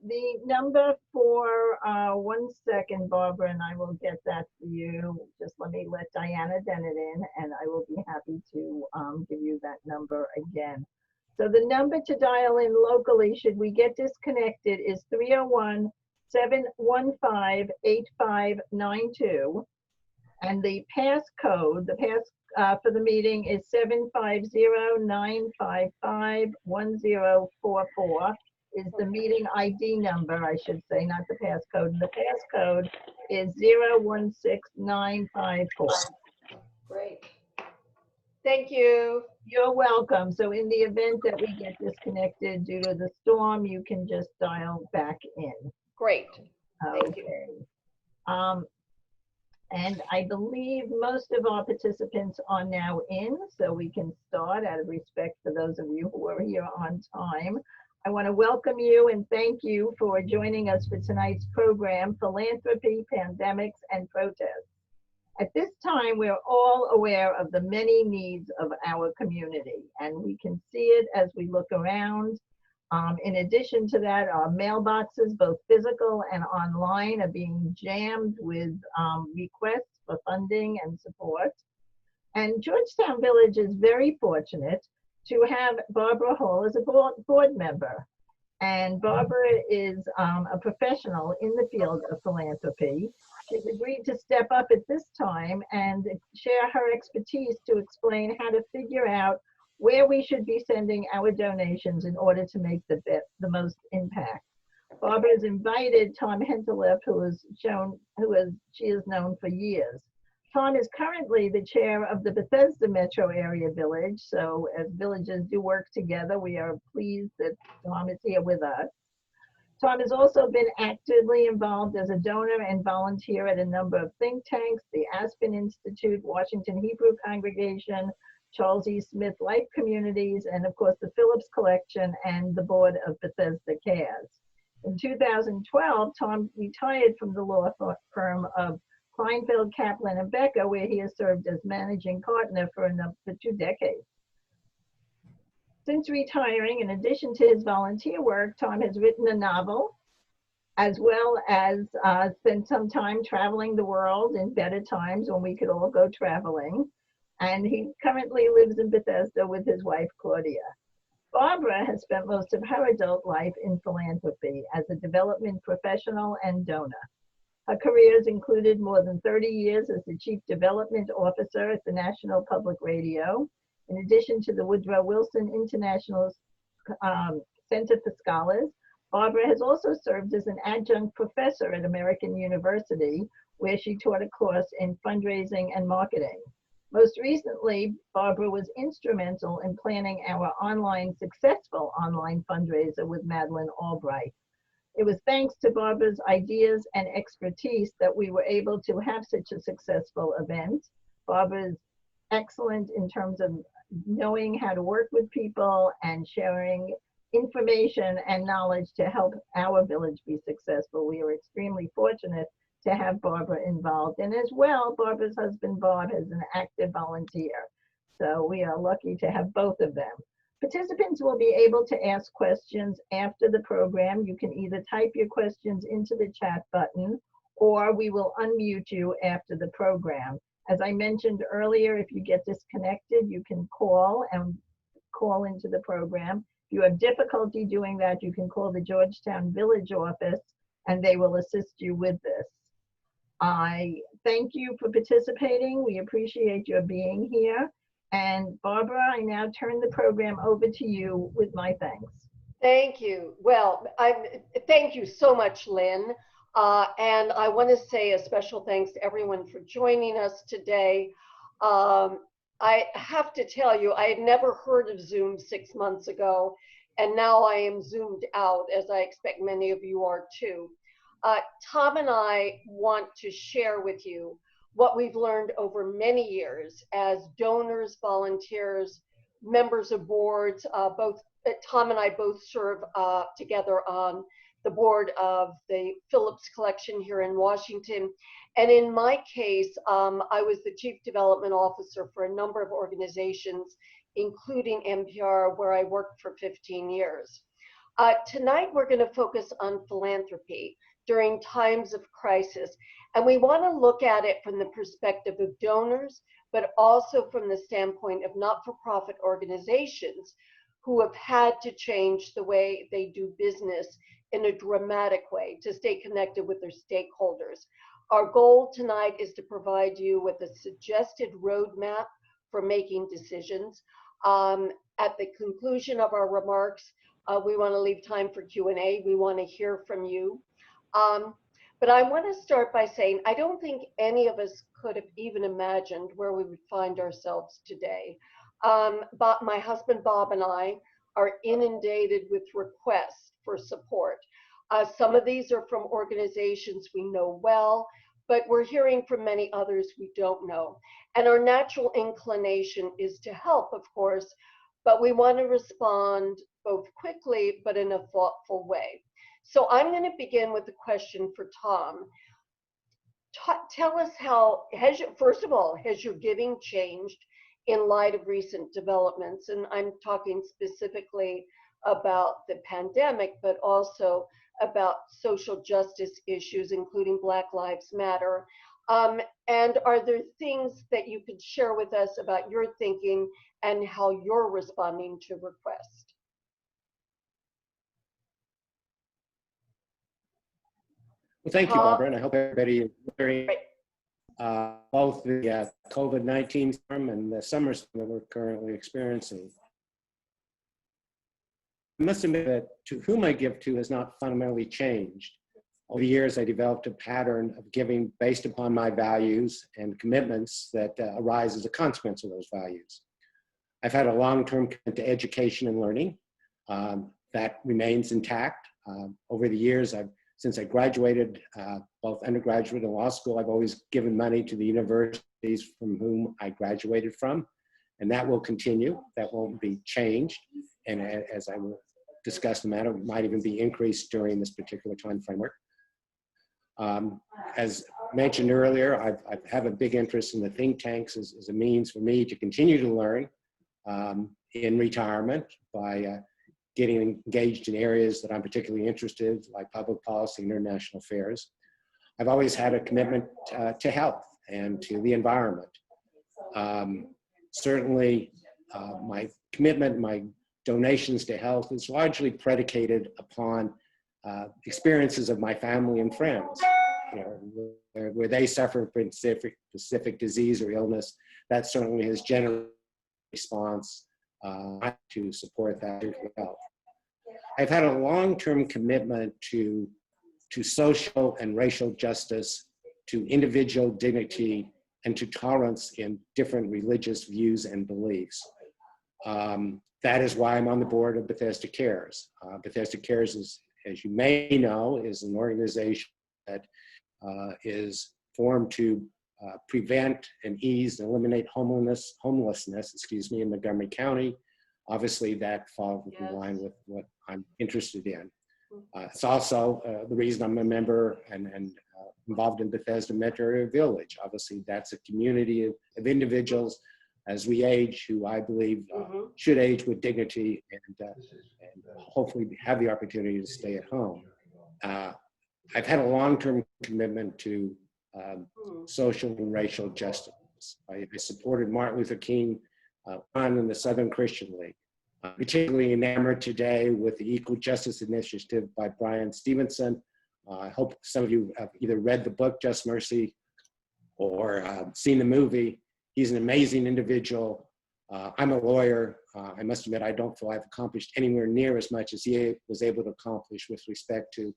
The number for, 1 second, Barbara, and I will get that for you. Just let me let Diana Dennett in, and I will be happy to give you that number again. So the number to dial in locally, should we get disconnected, is 301-715-8592. And the passcode, the pass for the meeting is 750-955-1044. Is the meeting ID number, I should say, not the passcode. And the passcode is 016954. Great. Thank you. You're welcome. So in the event that we get disconnected due to the storm, you can just dial back in. Great. Thank you. Okay. And I believe most of our participants are now in, so we can start out of respect for those of you who are here on time. I want to welcome you and thank you for joining us for tonight's program, Philanthropy, Pandemics, and Protests. At this time, we're all aware of the many needs of our community, and we can see it as we look around. In addition to that, our mailboxes, both physical and online, are being jammed with requests for funding and support. And Georgetown Village is very fortunate to have Barbara Hall as a board member. And Barbara is a professional in the field of philanthropy. She's agreed to step up at this time and share her expertise to explain how to figure out where we should be sending our donations in order to make the most impact. Barbara has invited Tom Henteleff, she is known for years. Tom is currently the chair of the Bethesda metro area village. So as villages do work together, we are pleased that Tom is here with us. Tom has also been actively involved as a donor and volunteer at a number of think tanks, the Aspen Institute, Washington Hebrew Congregation, Charles E. Smith Life Communities, and of course the Phillips Collection and the board of Bethesda Cares. In 2012, Tom retired from the law firm of Kleinfeld, Kaplan, and Becker, where he has served as managing partner for 2 decades. Since retiring, in addition to his volunteer work, Tom has written a novel, as well as spent some time traveling the world in better times when we could all go traveling. And he currently lives in Bethesda with his wife, Claudia. Barbara has spent most of her adult life in philanthropy as a development professional and donor. Her career has included more than 30 years as the Chief Development Officer at the National Public Radio, in addition to the Woodrow Wilson International Center for Scholars. Barbara has also served as an adjunct professor at American University, where she taught a course in fundraising and marketing. Most recently, Barbara was instrumental in planning our successful online fundraiser with Madeleine Albright. It was thanks to Barbara's ideas and expertise that we were able to have such a successful event. Barbara is excellent in terms of knowing how to work with people and sharing information and knowledge to help our village be successful. We are extremely fortunate to have Barbara involved. And as well, Barbara's husband, Bob, is an active volunteer. So we are lucky to have both of them. Participants will be able to ask questions after the program. You can either type your questions into the chat button, or we will unmute you after the program. As I mentioned earlier, if you get disconnected, you can call into the program. If you have difficulty doing that, you can call the Georgetown Village office and they will assist you with this. I thank you for participating. We appreciate your being here. And Barbara, I now turn the program over to you with my thanks. Thank you. Well, thank you so much, Lynn. And I want to say a special thanks to everyone for joining us today. I have to tell you, I had never heard of Zoom 6 months ago, and now I am Zoomed out, as I expect many of you are too. Tom and I want to share with you what we've learned over many years as donors, volunteers, members of boards. Both Tom and I both serve together on the board of the Phillips Collection here in Washington. And in my case, I was the Chief Development Officer for a number of organizations, including NPR, where I worked for 15 years. Tonight, we're going to focus on philanthropy during times of crisis. And we want to look at it from the perspective of donors, but also from the standpoint of not-for-profit organizations who have had to change the way they do business in a dramatic way to stay connected with their stakeholders. Our goal tonight is to provide you with a suggested roadmap for making decisions. At the conclusion of our remarks, we want to leave time for Q&A. We want to hear from you. But I want to start by saying I don't think any of us could have even imagined where we would find ourselves today. But my husband Bob and I are inundated with requests for support. Some of these are from organizations we know well, but we're hearing from many others we don't know. And our natural inclination is to help, of course, but we want to respond both quickly but in a thoughtful way. So I'm going to begin with a question for Tom. Tell us first of all, has your giving changed in light of recent developments? And I'm talking specifically about the pandemic, but also about social justice issues, including Black Lives Matter. And are there things that you could share with us about your thinking and how you're responding to requests? Well, thank you, Barbara, and I hope everybody is hearing both the COVID-19 storm and the summer storm that we're currently experiencing. I must admit that to whom I give to has not fundamentally changed. Over the years, I developed a pattern of giving based upon my values and commitments that arise as a consequence of those values. I've had a long-term commitment to education and learning. That remains intact. Over the years, since I graduated both undergraduate and law school, I've always given money to the universities from whom I graduated from, and that will continue. That won't be changed. And as I will discuss the matter, it might even be increased during this particular time framework. As mentioned earlier, I have a big interest in the think tanks as a means for me to continue to learn in retirement by getting engaged in areas that I'm particularly interested in, like public policy and international affairs. I've always had a commitment to health and to the environment. Certainly, my commitment, my donations to health is largely predicated upon experiences of my family and friends. You know, where they suffer from specific disease or illness, that certainly has generated a response to support that health. I've had a long-term commitment to social and racial justice, to individual dignity, and to tolerance in different religious views and beliefs. That is why I'm on the board of Bethesda Cares. Bethesda Cares is, as you may know, is an organization that is formed to prevent and ease and eliminate homelessness, in Montgomery County. Obviously, that falls in line with what I'm interested in. It's also the reason I'm a member and involved in Bethesda Metro Area Village. Obviously, that's a community of individuals as we age who I believe should age with dignity and hopefully have the opportunity to stay at home. I've had a long-term commitment to social and racial justice. I supported Martin Luther King in the Southern Christian League. Particularly enamored today with the Equal Justice Initiative by Brian Stevenson. I hope some of you have either read the book, Just Mercy, or seen the movie. He's an amazing individual. I'm a lawyer. I must admit, I don't feel I've accomplished anywhere near as much as he was able to accomplish with respect to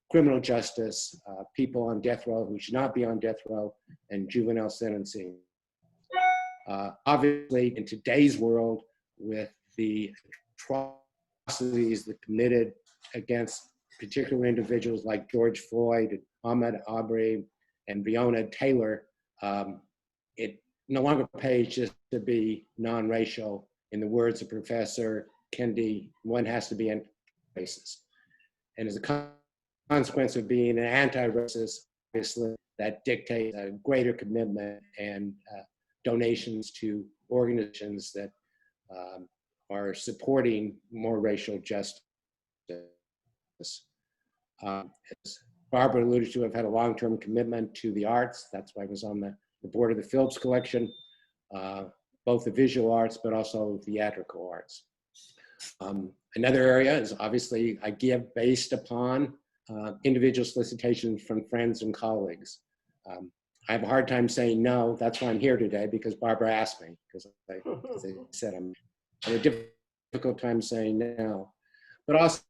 criminal justice, people on death row who should not be on death row, and juvenile sentencing. Obviously, in today's world, with the atrocities that committed against particular individuals like George Floyd, and Ahmaud Arbery, and Breonna Taylor, it no longer pays just to be non-racial. In the words of Professor Kendi, one has to be anti-racist. And as a consequence of being an anti-racist, obviously, that dictates a greater commitment and donations to organizations that are supporting more racial justice. As Barbara alluded to, I've had a long-term commitment to the arts. That's why I was on the board of the Phillips Collection, both the visual arts, but also theatrical arts. Another area is obviously I give based upon individual solicitations from friends and colleagues. I have a hard time saying no. That's why I'm here today, because Barbara asked me, because I said I'm having a difficult time saying no. But also,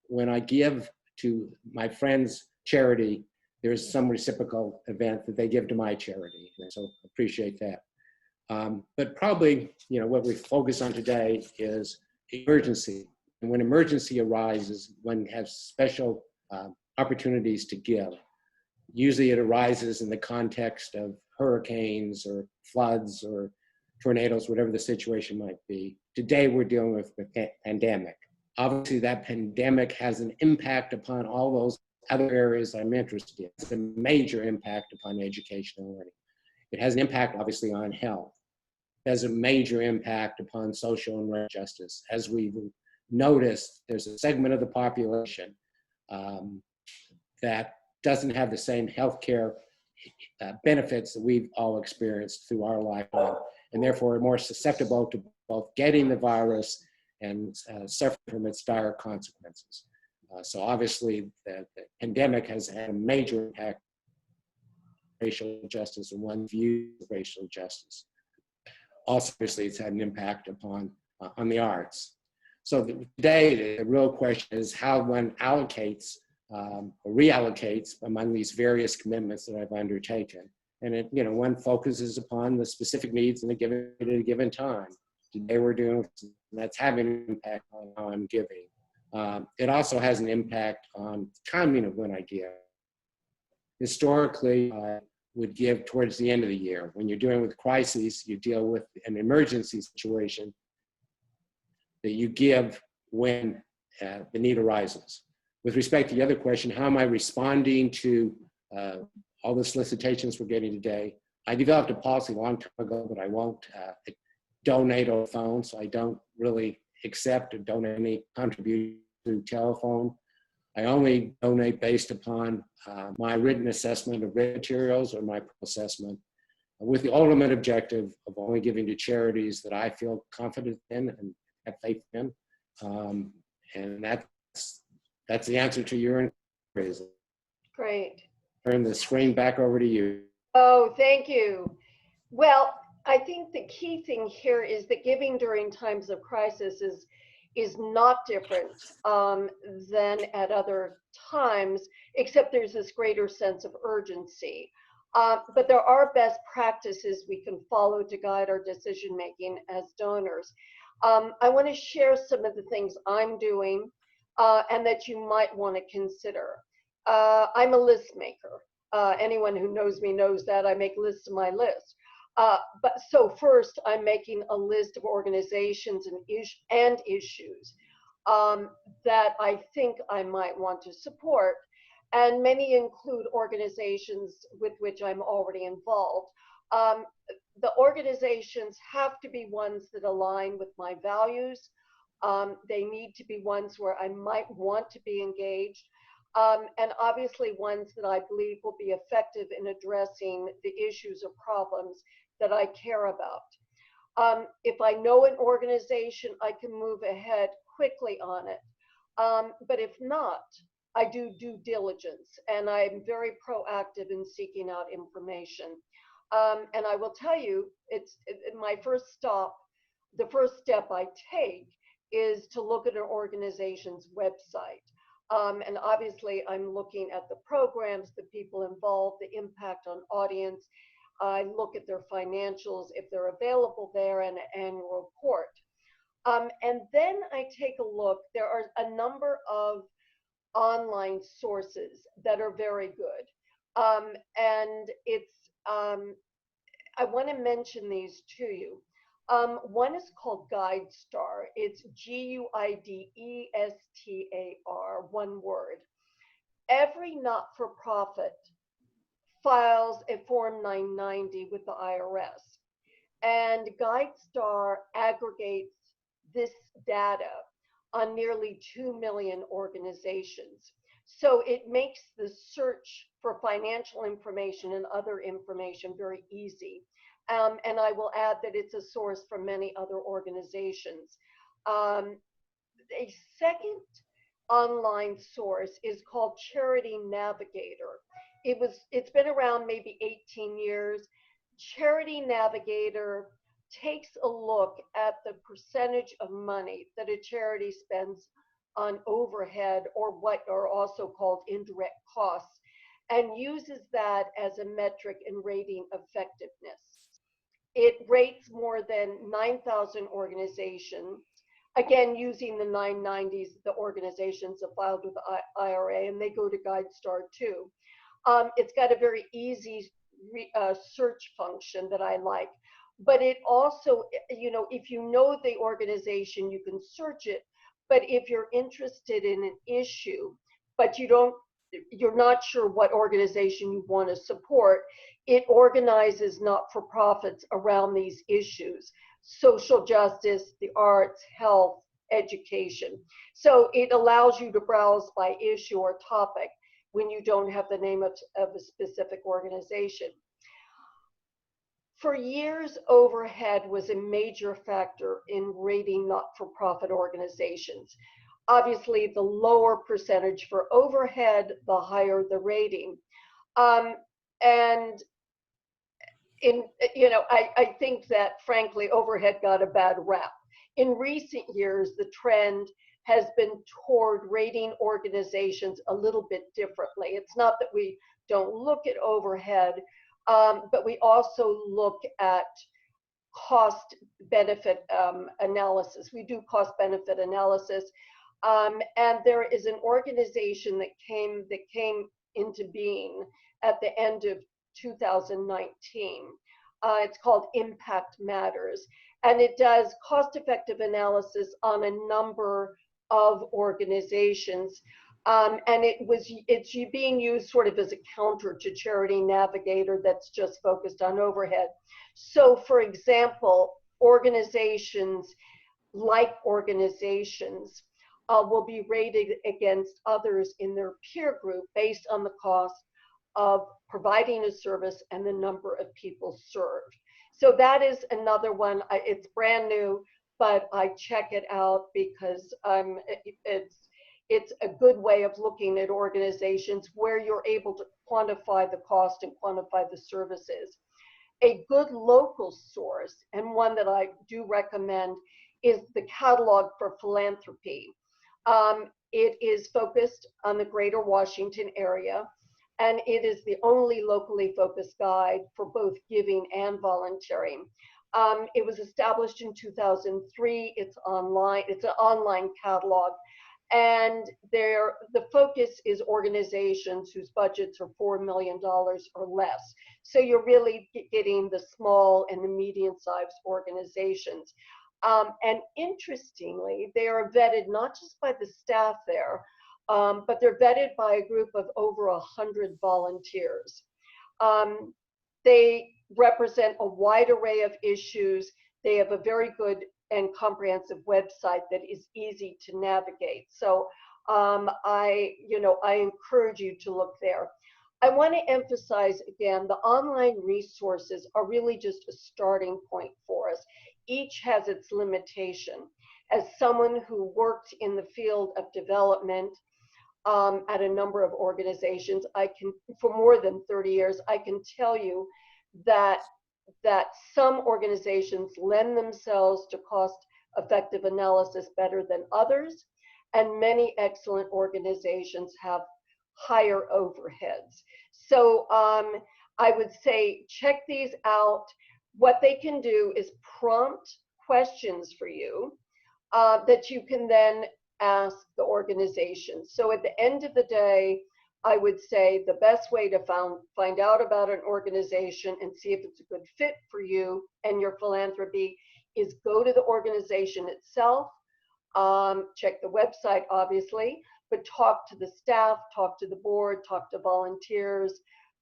when I give to my friend's charity, there's some reciprocal event that they give to my charity. And so appreciate that. But probably, what we focus on today is emergency. And when emergency arises, one has special opportunities to give. Usually it arises in the context of hurricanes or floods or tornadoes, whatever the situation might be. Today we're dealing with the pandemic. Obviously that pandemic has an impact upon all those other areas I'm interested in. It's a major impact upon education and learning. It has an impact obviously on health. It has a major impact upon social and racial justice. As we've noticed, there's a segment of the population that doesn't have the same healthcare benefits that we've all experienced through our lifetime, and therefore are more susceptible to both getting the virus and suffering from its dire consequences. So obviously the pandemic has had a major impact on racial justice and one view of racial justice. Also, obviously, it's had an impact upon on the arts. So today, the real question is how one allocates or reallocates among these various commitments that I've undertaken. And it, one focuses upon the specific needs at a given time. Today we're doing, that's having an impact on how I'm giving. It also has an impact on timing of when I give. Historically, I would give towards the end of the year. When you're dealing with crises, you deal with an emergency situation that you give when the need arises. With respect to the other question, how am I responding to all the solicitations we're getting today? I developed a policy a long time ago that I won't donate over phone, so I don't really accept or donate any contribution through telephone. I only donate based upon my written assessment of written materials or my assessment, with the ultimate objective of only giving to charities that I feel confident in and have faith in. And that's the answer to your inquiries. Great. Turn the screen back over to you. Oh, thank you. Well, I think the key thing here is that giving during times of crisis is not different than at other times, except there's this greater sense of urgency. But there are best practices we can follow to guide our decision making as donors. I want to share some of the things I'm doing and that you might want to consider. I'm a list maker. Anyone who knows me knows that I make lists of my list. But so first, I'm making a list of organizations and issues that I think I might want to support. And many include organizations with which I'm already involved. The organizations have to be ones that align with my values. They need to be ones where I might want to be engaged. And obviously ones that I believe will be effective in addressing the issues or problems that I care about. If I know an organization, I can move ahead quickly on it. But if not, I do due diligence, and I'm very proactive in seeking out information. And I will tell you, my first stop, the first step I take is to look at an organization's website. And obviously, I'm looking at the programs, the people involved, the impact on audience. I look at their financials, if they're available there, and an annual report. And then I take a look. There are a number of online sources that are very good. And I want to mention these to you. One is called GuideStar. It's GUIDESTAR, one word. Every not-for-profit files a Form 990 with the IRS. And GuideStar aggregates this data on nearly 2 million organizations. So it makes the search for financial information and other information very easy. And I will add that it's a source for many other organizations. A second online source is called Charity Navigator. It's been around maybe 18 years. Charity Navigator takes a look at the percentage of money that a charity spends on overhead, or what are also called indirect costs, and uses that as a metric in rating effectiveness. It rates more than 9,000 organizations, again, using the 990s, the organizations that filed with the IRA, and they go to GuideStar too. It's got a very easy search function that I like, but it also, if you know the organization, you can search it. But if you're interested in an issue, but you're not sure what organization you want to support, it organizes not-for-profits around these issues: social justice, the arts, health, education. So it allows you to browse by issue or topic when you don't have the name of a specific organization. For years, overhead was a major factor in rating not-for-profit organizations. Obviously, the lower percentage for overhead, the higher the rating. And I think that, frankly, overhead got a bad rap. In recent years, the trend has been toward rating organizations a little bit differently. It's not that we don't look at overhead, but we also look at cost-benefit analysis. We do cost-benefit analysis. And there is an organization that came into being at the end of 2019. It's called Impact Matters, and it does cost-effective analysis on a number of organizations. And it's being used sort of as a counter to Charity Navigator that's just focused on overhead. So, for example, organizations will be rated against others in their peer group based on the cost of providing a service and the number of people served. So that is another one. It's brand new, but I check it out because it's a good way of looking at organizations where you're able to quantify the cost and quantify the services. A good local source, and one that I do recommend, is the Catalog for Philanthropy. It is focused on the greater Washington area, and it is the only locally focused guide for both giving and volunteering. It was established in 2003. It's online. It's an online catalog. And the focus is organizations whose budgets are $4 million or less. So you're really getting the small and the medium-sized organizations. And interestingly, they are vetted not just by the staff there, but they're vetted by a group of over 100 volunteers. They represent a wide array of issues. They have a very good and comprehensive website that is easy to navigate. So I encourage you to look there. I want to emphasize again, the online resources are really just a starting point for us. Each has its limitation. As someone who worked in the field of development at a number of organizations, for more than 30 years, I can tell you that some organizations lend themselves to cost-effective analysis better than others, and many excellent organizations have higher overheads. So I would say check these out. What they can do is prompt questions for you that you can then ask the organization. So at the end of the day, I would say the best way to find out about an organization and see if it's a good fit for you and your philanthropy is go to the organization itself, check the website, obviously, but talk to the staff, talk to the board, talk to volunteers,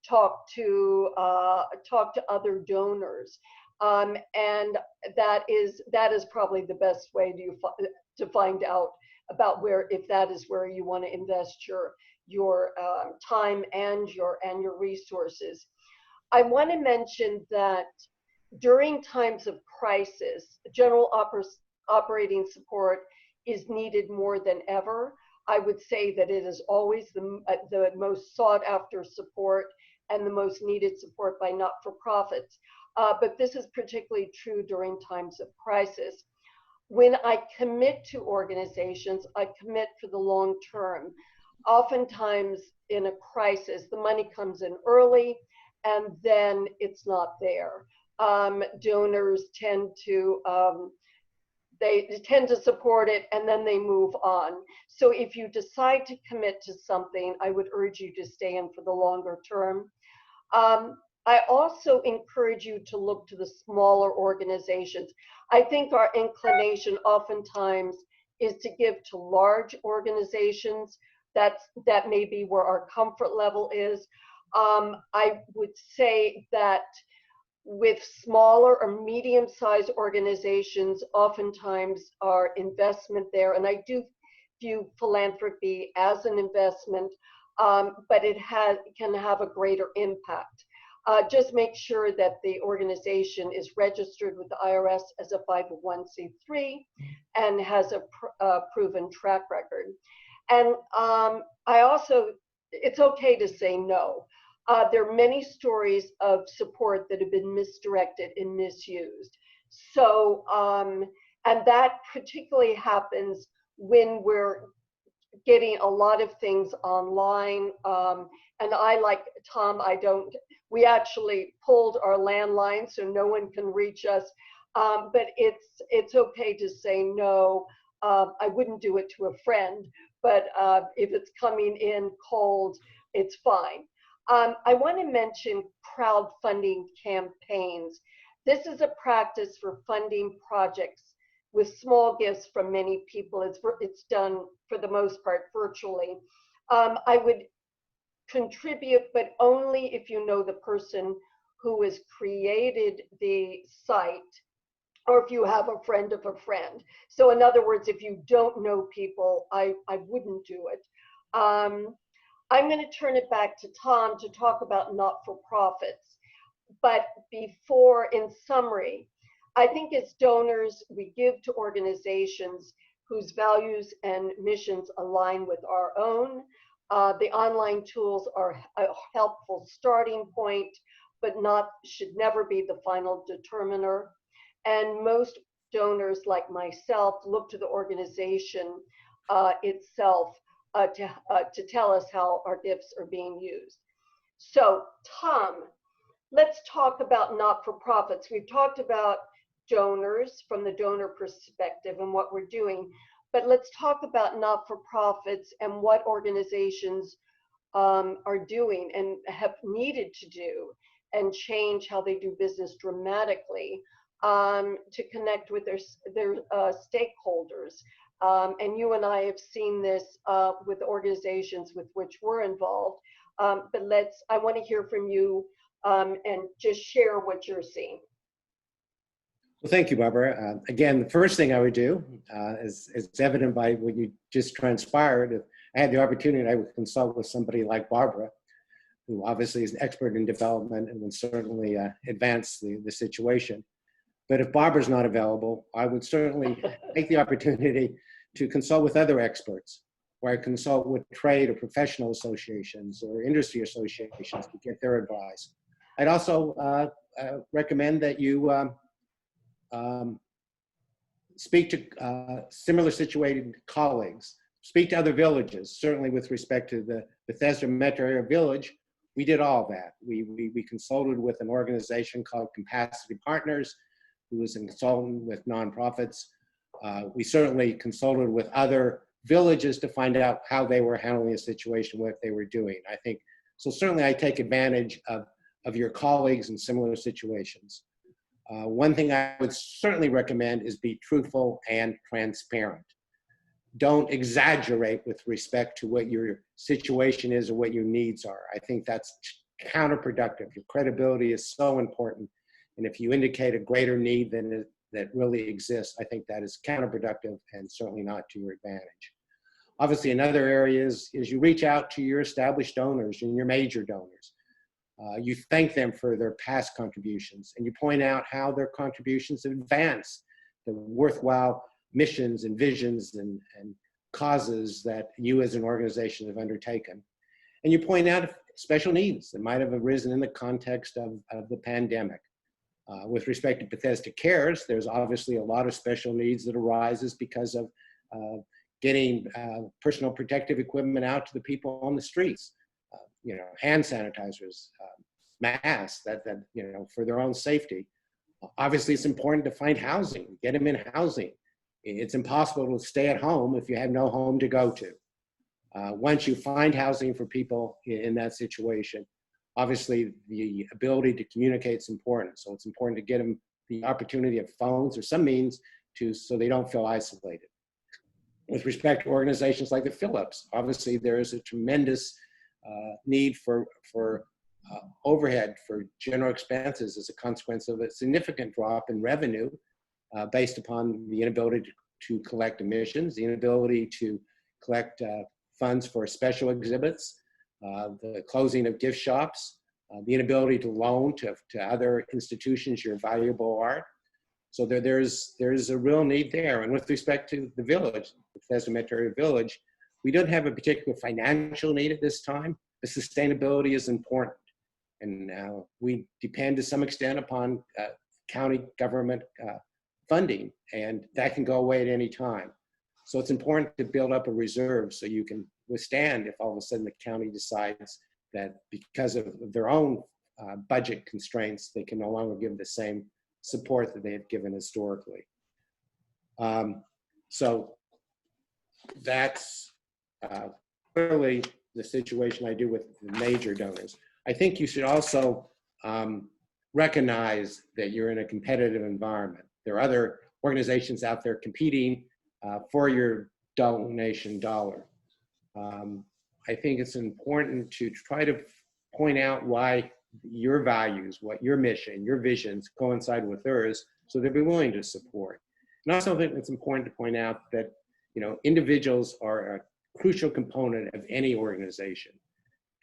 talk to other donors, and that is probably the best way to find out about where, if that is where you want to invest your time and your resources. I want to mention that during times of crisis, general operating support is needed more than ever. I would say that it is always the most sought after support and the most needed support by not-for-profits. But this is particularly true during times of crisis. When I commit to organizations, I commit for the long term. Oftentimes in a crisis, the money comes in early and then it's not there. Donors tend to support it and then they move on. So if you decide to commit to something, I would urge you to stay in for the longer term. I also encourage you to look to the smaller organizations. I think our inclination oftentimes is to give to large organizations. That may be where our comfort level is. I would say that with smaller or medium-sized organizations, oftentimes our investment there, and I do view philanthropy as an investment, but it can have a greater impact. Just make sure that the organization is registered with the IRS as a 501c3 and has a proven track record. And it's okay to say no. There are many stories of support that have been misdirected and misused. So, and that particularly happens when we're getting a lot of things online. And I, like Tom, we actually pulled our landline so no one can reach us. But it's okay to say no. I wouldn't do it to a friend, but if it's coming in cold, it's fine. I want to mention crowdfunding campaigns. This is a practice for funding projects with small gifts from many people. It's done for the most part virtually. I would contribute, but only if you know the person who has created the site, or if you have a friend of a friend. So in other words, if you don't know people, I wouldn't do it. I'm going to turn it back to Tom to talk about not-for-profits. But before, in summary, I think as donors, we give to organizations whose values and missions align with our own. The online tools are a helpful starting point, but should never be the final determiner. And most donors, like myself, look to the organization itself to tell us how our gifts are being used. So, Tom, let's talk about not-for-profits. We've talked about donors from the donor perspective and what we're doing, but let's talk about not-for-profits and what organizations are doing and have needed to do and change how they do business dramatically to connect with their stakeholders. And you and I have seen this with organizations with which we're involved. But I want to hear from you and just share what you're seeing. Well, thank you, Barbara. Again, the first thing I would do, is evident by what you just transpired, if I had the opportunity, I would consult with somebody like Barbara, who obviously is an expert in development and would certainly advance the situation. But if Barbara's not available, I would certainly take the opportunity to consult with other experts, or I consult with trade or professional associations or industry associations to get their advice. I'd also recommend that you speak to similar situated colleagues, speak to other villages. Certainly with respect to the Bethesda metro area village, we did all that. We consulted with an organization called Capacity Partners, who was a consultant with nonprofits. We certainly consulted with other villages to find out how they were handling the situation, what they were doing. I think, so certainly I take advantage of your colleagues in similar situations. One thing I would certainly recommend is be truthful and transparent. Don't exaggerate with respect to what your situation is or what your needs are. I think that's counterproductive. Your credibility is so important. And if you indicate a greater need than that really exists, I think that is counterproductive and certainly not to your advantage. Obviously, another area is you reach out to your established donors and your major donors. You thank them for their past contributions, and you point out how their contributions advance the worthwhile missions and visions and causes that you as an organization have undertaken. And you point out special needs that might have arisen in the context of the pandemic. With respect to Bethesda Cares, there's obviously a lot of special needs that arises because of getting personal protective equipment out to the people on the streets. You know, hand sanitizers, masks that you know, for their own safety. Obviously, it's important to find housing, get them in housing. It's impossible to stay at home if you have no home to go to. Once you find housing for people in that situation, obviously the ability to communicate is important. So it's important to get them the opportunity of phones or some means so they don't feel isolated. With respect to organizations like the Phillips, obviously there is a tremendous need for overhead for general expenses as a consequence of a significant drop in revenue based upon the inability to collect emissions, the inability to collect funds for special exhibits, the closing of gift shops, the inability to loan to other institutions your valuable art. So there's a real need there. And with respect to the village, the Bethesda Metro Area Village, we don't have a particular financial need at this time, but sustainability is important. And we depend to some extent upon county government funding, and that can go away at any time. So it's important to build up a reserve so you can withstand if all of a sudden the county decides that because of their own budget constraints, they can no longer give the same support that they have given historically. So that's clearly the situation I do with the major donors. I think you should also recognize that you're in a competitive environment. There are other organizations out there competing for your donation dollar. I think it's important to try to point out why your values, what your mission, your visions coincide with theirs, so they'll be willing to support. And I also think it's important to point out that, you know, individuals are a crucial component of any organization.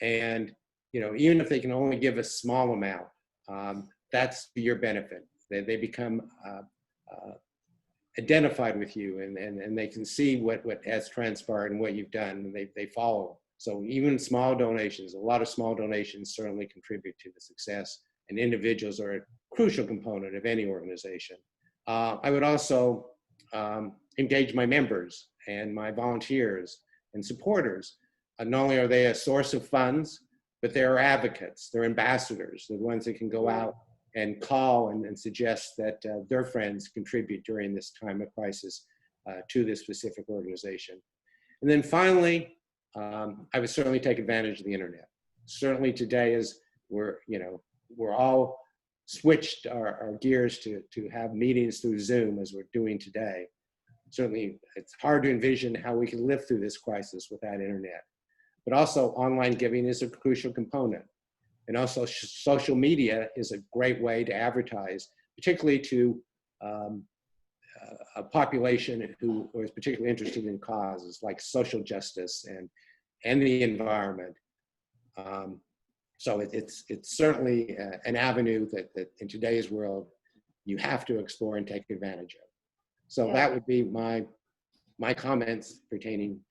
And, you know, even if they can only give a small amount, that's for your benefit. They become identified with you, and they can see what has transpired and what you've done, and they follow. So even small donations, a lot of small donations certainly contribute to the success, and individuals are a crucial component of any organization. I would also engage my members and my volunteers and supporters. Not only are they a source of funds, but they're advocates, they're ambassadors, they're the ones that can go out and call and suggest that their friends contribute during this time of crisis to this specific organization. And then finally, I would certainly take advantage of the internet. Certainly today, as we're all switched our gears to have meetings through Zoom as we're doing today. Certainly, it's hard to envision how we can live through this crisis without internet. But also, online giving is a crucial component. And also, social media is a great way to advertise, particularly to a population who is particularly interested in causes like social justice and the environment. So it's certainly an avenue that in today's world you have to explore and take advantage of. So Yeah. that would be my comments pertaining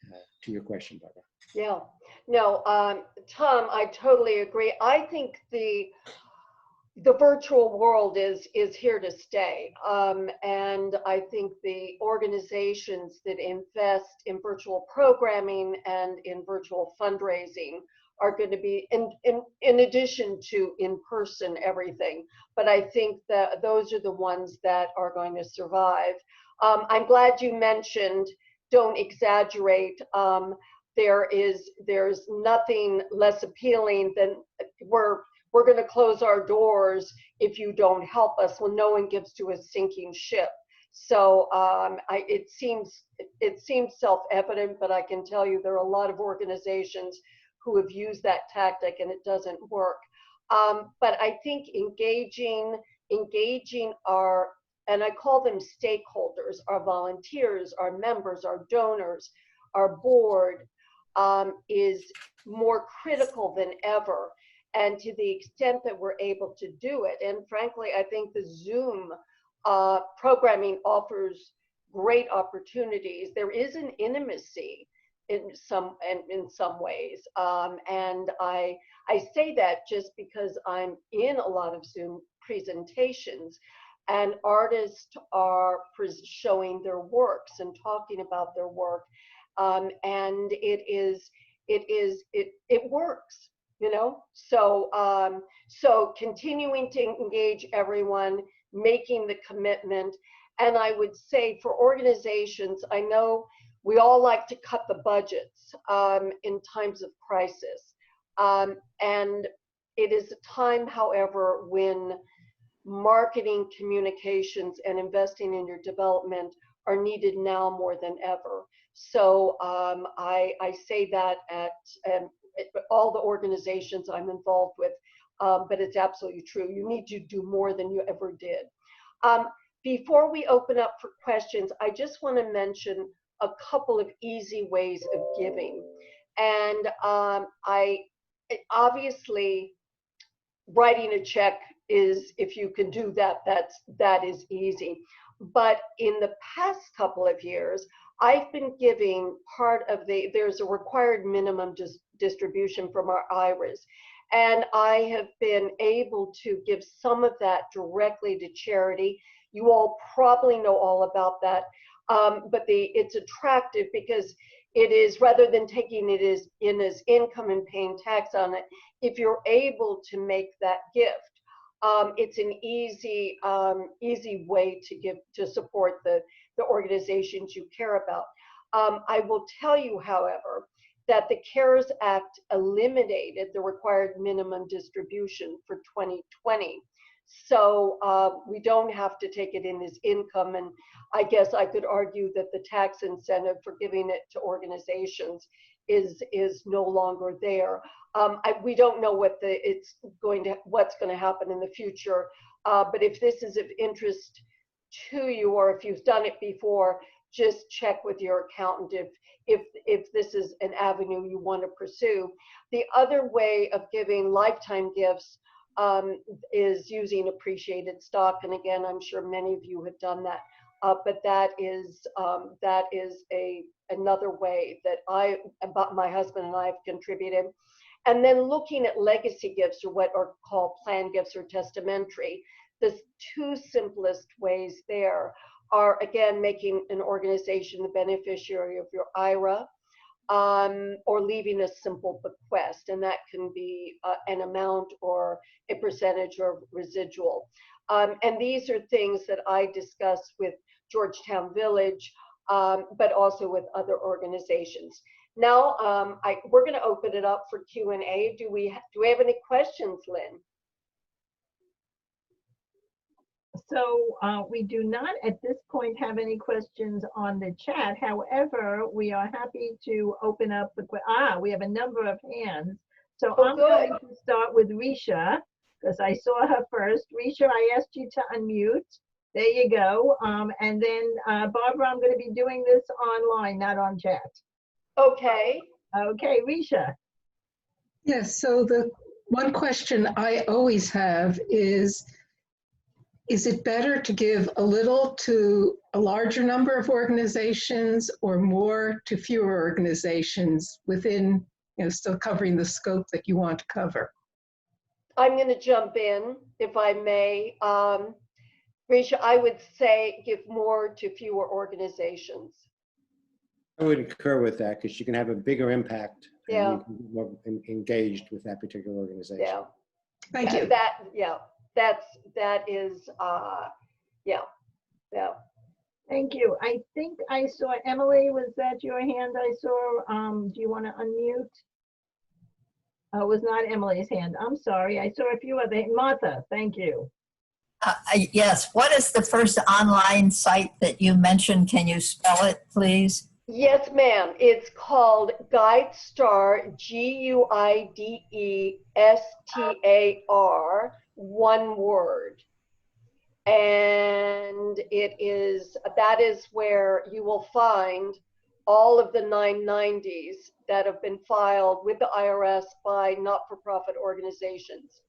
to your question, Barbara. Yeah, no, Tom, I totally agree. I think the virtual world is here to stay. And I think the organizations that invest in virtual programming and in virtual fundraising are going to be in addition to in-person everything. But I think that those are the ones that are going to survive. I'm glad you mentioned don't exaggerate. There's nothing less appealing than we're going to close our doors if you don't help us. Well, no one gives to a sinking ship. So it seems self-evident, but I can tell you there are a lot of organizations who have used that tactic and it doesn't work. But I think engaging our, and I call them stakeholders, our volunteers, our members, our donors, our board is more critical than ever. And to the extent that we're able to do it, and frankly, I think the Zoom programming offers great opportunities. There is an intimacy in some ways, and I say that just because I'm in a lot of Zoom presentations, and artists are showing their works and talking about their work, and it works, you know. So continuing to engage everyone, making the commitment. And I would say for organizations, I know we all like to cut the budgets in times of crisis. And it is a time, however, when marketing, communications, and investing in your development are needed now more than ever. So I say that at all the organizations I'm involved with, but it's absolutely true. You need to do more than you ever did. Before we open up for questions, I just want to mention a couple of easy ways of giving. And obviously, writing a check is, if you can do that, that is easy. But in the past couple of years, I've been giving part of there's a required minimum distribution from our IRAs. And I have been able to give some of that directly to charity. You all probably know all about that, but it's attractive because it is, rather than taking it as income and paying tax on it, if you're able to make that gift, it's an easy way to give, to support the organizations you care about. I will tell you, however, that the CARES Act eliminated the required minimum distribution for 2020. So we don't have to take it in as income. And I guess I could argue that the tax incentive for giving it to organizations is no longer there. We don't know what's going to happen in the future. But if this is of interest to you, or if you've done it before, just check with your accountant if this is an avenue you want to pursue. The other way of giving lifetime gifts is using appreciated stock, and again, I'm sure many of you have done that. But that is another way that my husband and I have contributed. And then looking at legacy gifts, or what are called planned gifts or testamentary. The two simplest ways there are, again, making an organization the beneficiary of your IRA, or leaving a simple bequest, and that can be an amount or a percentage or residual. And these are things that I discuss with Georgetown Village, but also with other organizations. Now, we're going to open it up for Q&A. Do we have any questions, Lynn? So we do not at this point have any questions on the chat. However, we are happy to open up we have a number of hands. So I'm going to start with Risha, because I saw her first. Risha, I asked you to unmute. There you go. And then Barbara, I'm going to be doing this online, not on chat. Okay. Okay, Risha. Yes, so the one question I always have is it better to give a little to a larger number of organizations, or more to fewer organizations within, still covering the scope that you want to cover? I'm going to jump in, if I may. Risha, I would say give more to fewer organizations. I would concur with that, because you can have a bigger impact. Yeah. And you can be more engaged with that particular organization. Yeah. Thank you. That is, yeah. Thank you. I think I saw Emily. Was that your hand I saw? Do you want to unmute? Oh, it was not Emily's hand. I'm sorry. I saw a few other. Martha, thank you. Yes. What is the first online site that you mentioned? Can you spell it, please? Yes, ma'am. It's called GuideStar, GuideStar, one word. And that is where you will find all of the 990s that have been filed with the IRS by not-for-profit organizations.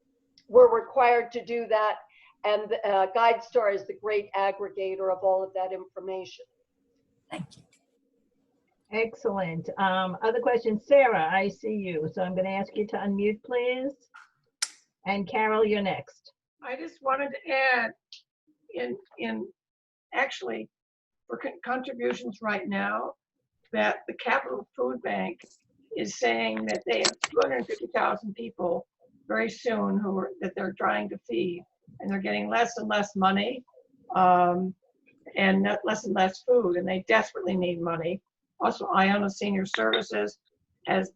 We're required to do that, and GuideStar is the great aggregator of all of that information. Thank you. Excellent. Other questions? Sarah, I see you. So I'm going to ask you to unmute, please. And Carol, you're next. I just wanted to add in actually for contributions right now that the Capital Food Bank is saying that they have 250,000 people very soon that they're trying to feed, and they're getting less and less money and less and less food, and they desperately need money. Also, Iona Senior Services has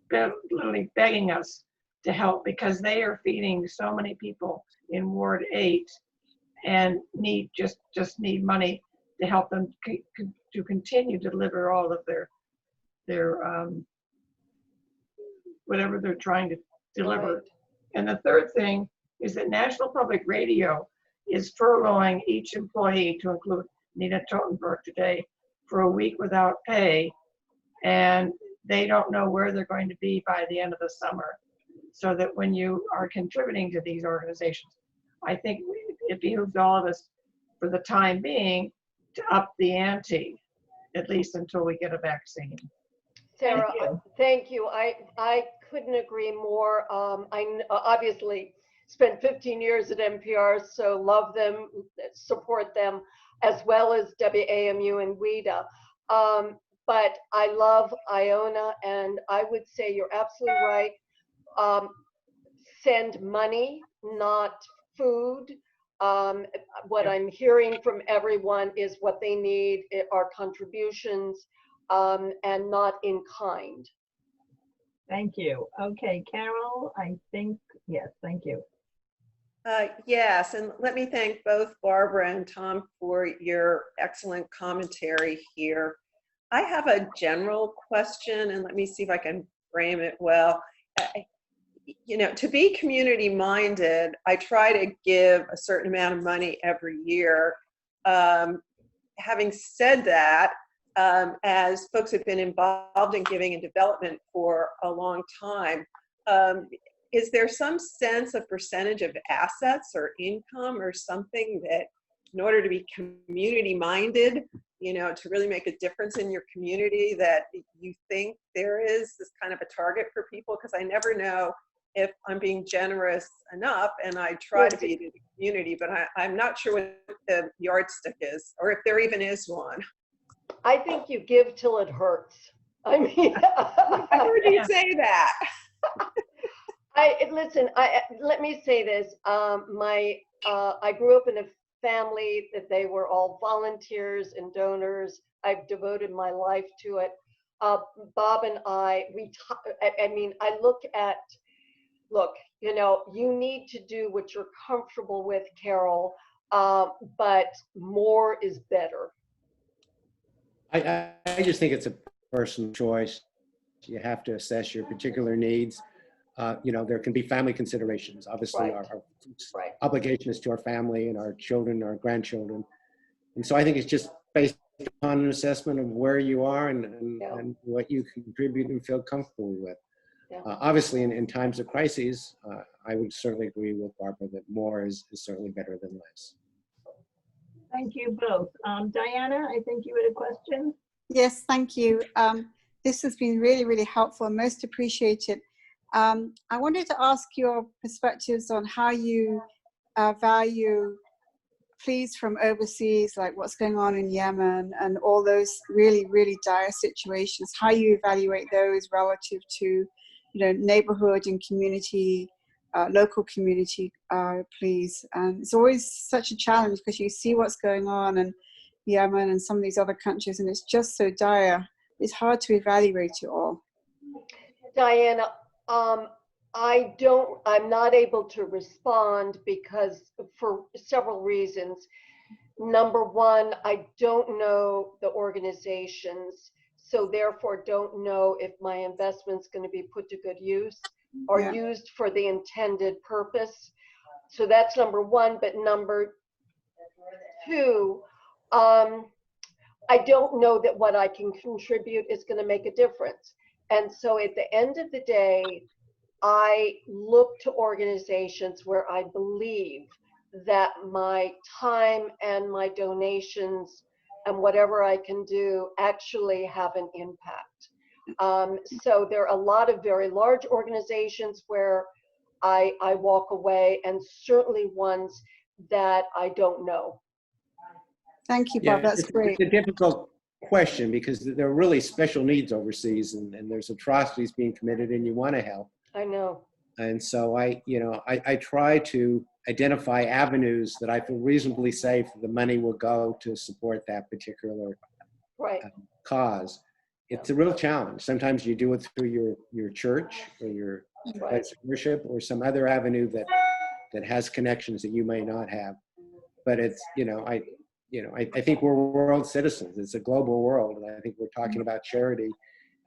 been literally begging us to help because they are feeding so many people in Ward 8 and just need money to help them to continue to deliver all of their whatever they're trying to deliver. Right. And the third thing is that National Public Radio is furloughing each employee, to include Nina Totenberg today, for a week without pay, and they don't know where they're going to be by the end of the summer. So that when you are contributing to these organizations, I think it behooves all of us, for the time being, to up the ante, at least until we get a vaccine. Sarah, Thank you. thank you. I couldn't agree more. I obviously spent 15 years at NPR, so love them, support them, as well as WAMU and WIDA. But I love Iona, and I would say you're absolutely right. Send money, not food. What I'm hearing from everyone is what they need are contributions and not in kind. Thank you. Okay, Carol, I think, yes, thank you. Yes, and let me thank both Barbara and Tom for your excellent commentary here. I have a general question, and let me see if I can frame it well. You know, to be community minded, I try to give a certain amount of money every year. Having said that, as folks have been involved in giving and development for a long time, is there some sense of percentage of assets or income or something that, in order to be community minded, you know, to really make a difference in your community, that you think there is this kind of a target for people? Because I never know if I'm being generous enough, and I try to be to the community, but I'm not sure what the yardstick is, or if there even is one. I think you give till it hurts. I mean, I heard you say that. Listen, let me say this. I grew up in a family that they were all volunteers and donors. I've devoted my life to it. Bob and I look, you know, you need to do what you're comfortable with, Carol, but more is better. I just think it's a personal choice. You have to assess your particular needs. You know, there can be family considerations. Obviously, Right. our Right. obligation is to our family and our children, our grandchildren. And so I think it's just based upon an assessment of where you are and what you contribute and feel comfortable with. Yeah. Obviously, in times of crises, I would certainly agree with Barbara that more is certainly better than less. Thank you both. Diana, I think you had a question. Yes, thank you. This has been really, really helpful and most appreciated. I wanted to ask your perspectives on how you value pleas from overseas, like what's going on in Yemen and all those really, really dire situations, how you evaluate those relative to, you know, neighborhood and community, local community pleas. And it's always such a challenge because you see what's going on in Yemen and some of these other countries, and it's just so dire. It's hard to evaluate it all. Diana, I'm not able to respond because for several reasons. Number one, I don't know the organizations, so therefore don't know if my investment's going to be put to good use or used for the intended purpose. So that's number one. But number two, I don't know that what I can contribute is going to make a difference. And so at the end of the day, I look to organizations where I believe that my time and my donations and whatever I can do actually have an impact. So there are a lot of very large organizations where I walk away, and certainly ones that I don't know. Thank you, Bob. That's great. It's a difficult question because there are really special needs overseas, and there's atrocities being committed, and you want to help. I know. And so I try to identify avenues that I feel reasonably safe the money will go to support that particular Right. cause. It's a real challenge. Sometimes you do it through your church or your Right. worship or some other avenue that has connections that you may not have. But it's, I think we're world citizens. It's a global world. And I think we're talking about charity.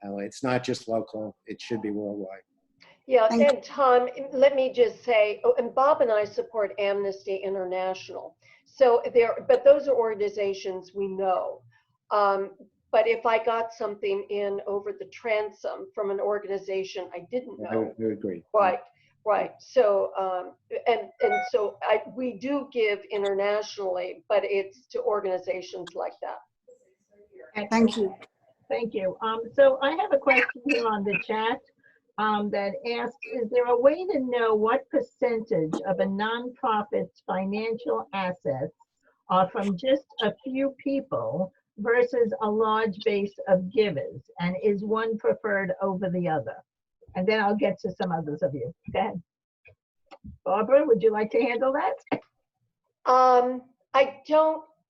It's not just local. It should be worldwide. Yeah, and Tom, let me just say, and Bob and I support Amnesty International. So but those are organizations we know. But if I got something in over the transom from an organization I didn't know. I would agree. Right. So, so we do give internationally, but it's to organizations like that. Thank you. Thank you. So I have a question here on the chat that asks, is there a way to know what percentage of a nonprofit's financial assets are from just a few people versus a large base of givers? And is one preferred over the other? And then I'll get to some others of you. Go ahead. Barbara, would you like to handle that?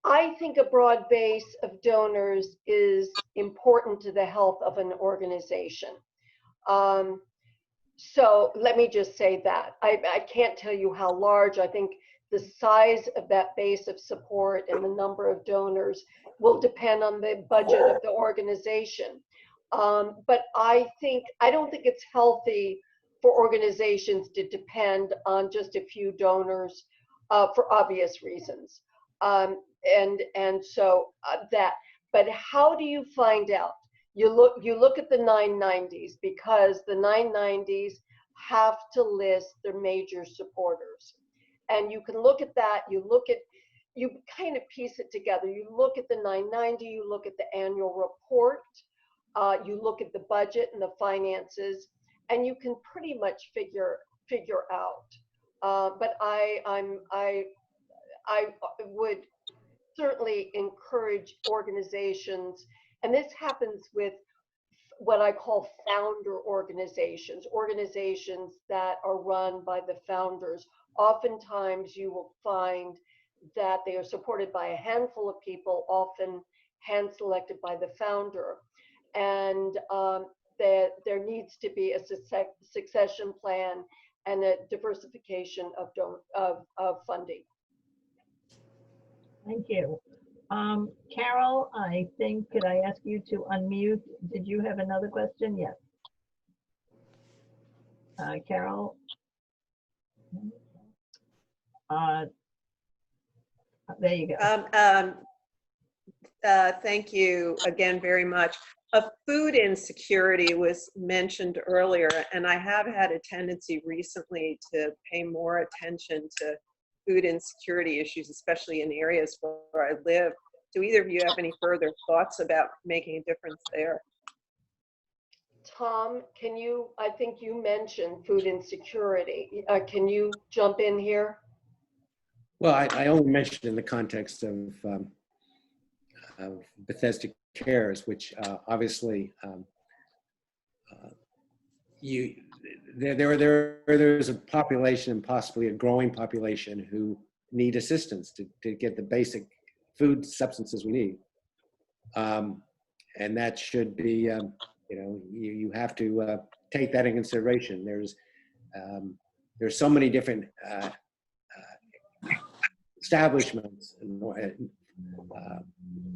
I think a broad base of donors is important to the health of an organization. So let me just say that. I can't tell you how large. I think the size of that base of support and the number of donors will depend on the budget of the organization. But I don't think it's healthy for organizations to depend on just a few donors for obvious reasons. But how do you find out? You look at the 990s, because the 990s have to list their major supporters. And you can look at that, you kind of piece it together. You look at the 990, you look at the annual report, you look at the budget and the finances, and you can pretty much figure out. But I would certainly encourage organizations, and this happens with what I call founder organizations that are run by the founders. Oftentimes you will find that they are supported by a handful of people, often hand-selected by the founder. And there needs to be a succession plan and a diversification of funding. Thank you. Carol, I think, could I ask you to unmute? Did you have another question? Yes. Carol? There you go. Thank you again very much. Food insecurity was mentioned earlier, and I have had a tendency recently to pay more attention to food insecurity issues, especially in areas where I live. Do either of you have any further thoughts about making a difference there? Tom, I think you mentioned food insecurity. Can you jump in here? Well, I only mentioned in the context of Bethesda Cares, which obviously there's a population, possibly a growing population, who need assistance to get the basic food substances we need, and that should be you have to take that in consideration. There's so many different establishments and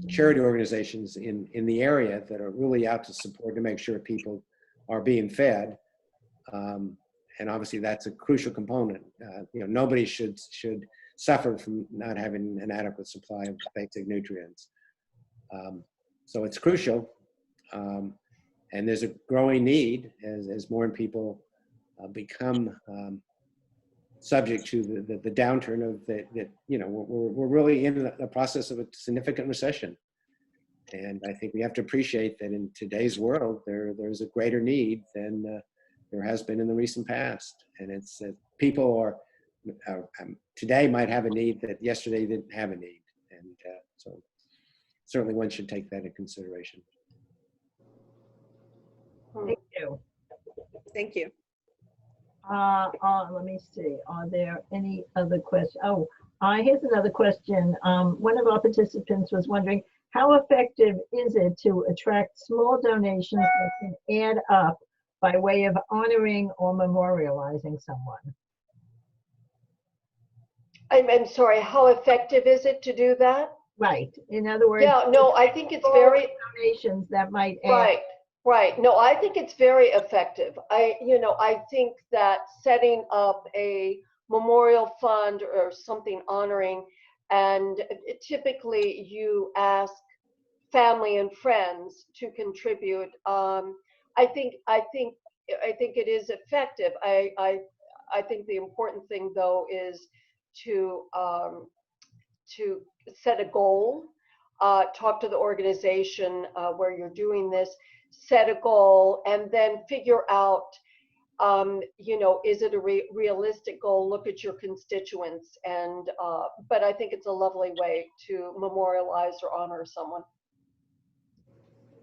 charity organizations in the area that are really out to support, to make sure people are being fed, and obviously that's a crucial component. Nobody should suffer from not having an adequate supply of basic nutrients. So it's crucial. And there's a growing need as more people become subject to the downturn of that, you know, we're really in the process of a significant recession. And I think we have to appreciate that in today's world, there's a greater need than there has been in the recent past. And it's that people are today might have a need that yesterday didn't have a need. And so certainly one should take that into consideration. Thank you. Thank you. Let me see. Are there any other questions? Oh, here's another question. One of our participants was wondering, how effective is it to attract small donations that can add up by way of honoring or memorializing someone? I'm sorry, how effective is it to do that? Right. In other words, Yeah, no, I think it's very, donations that might add. right, right. No, I think it's very effective. I think that setting up a memorial fund or something honoring, and typically you ask family and friends to contribute. I think it is effective. I think the important thing though is to set a goal, talk to the organization where you're doing this, set a goal, and then figure out, is it a realistic goal? Look at your constituents, and but I think it's a lovely way to memorialize or honor someone.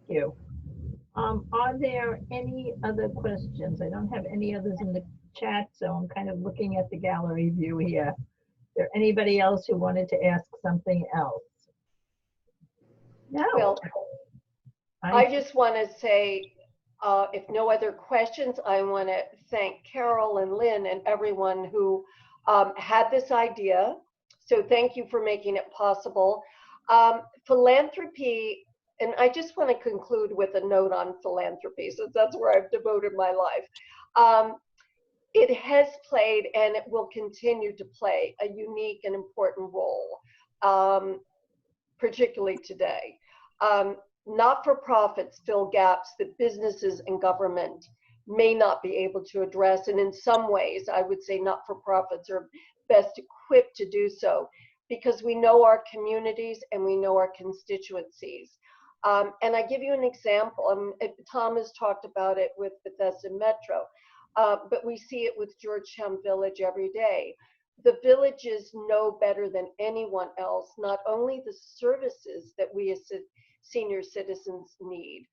Thank you. Are there any other questions? I don't have any others in the chat, so I'm kind of looking at the gallery view here. Is there anybody else who wanted to ask something else? No. Well, I just want to say, if no other questions, I want to thank Carol and Lynn and everyone who had this idea. So thank you for making it possible. Philanthropy, and I just want to conclude with a note on philanthropy, since that's where I've devoted my life. It has played and it will continue to play a unique and important role, particularly today. Not-for-profits fill gaps that businesses and government may not be able to address. And in some ways, I would say not-for-profits are best equipped to do so because we know our communities and we know our constituencies. And I give you an example. Tom has talked about it with Bethesda Metro, but we see it with Georgetown Village every day. The villages know better than anyone else, not only the services that we as senior citizens need,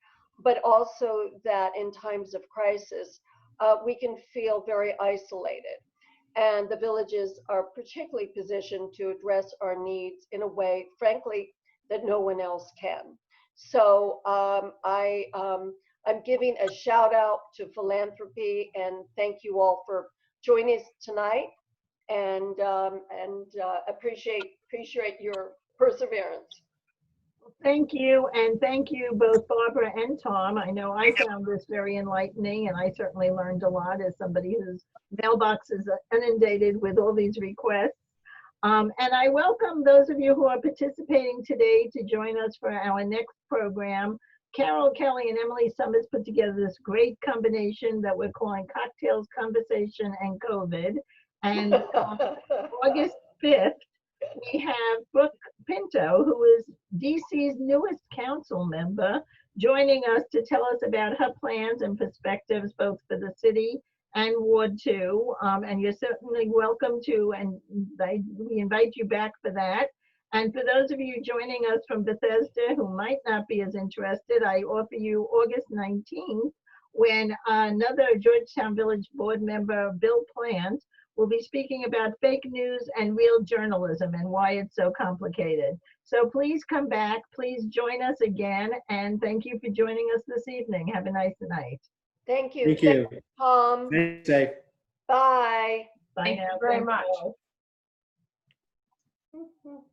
but also that in times of crisis, we can feel very isolated. And the villages are particularly positioned to address our needs in a way, frankly, that no one else can. So I'm giving a shout out to Philanthropy and thank you all for joining us tonight, and appreciate your perseverance. Thank you, and thank you both Barbara and Tom. I know I found this very enlightening, and I certainly learned a lot as somebody whose mailbox is inundated with all these requests. And I welcome those of you who are participating today to join us for our next program. Carol Kelly and Emily Summers put together this great combination that we're calling Cocktails, Conversation, and COVID. And August 5th, we have Brooke Pinto, who is DC's newest council member, joining us to tell us about her plans and perspectives both for the city and Ward 2. And you're certainly welcome to, and we invite you back for that. And for those of you joining us from Bethesda who might not be as interested, I offer you August 19th, when another Georgetown Village Board Member, Bill Plant, will be speaking about fake news and real journalism and why it's so complicated. So please come back, please join us again, and thank you for joining us this evening. Have a nice night. Thank you. Thank you. Tom. Stay safe. Bye. Bye Thank now. you very Thank much. you all.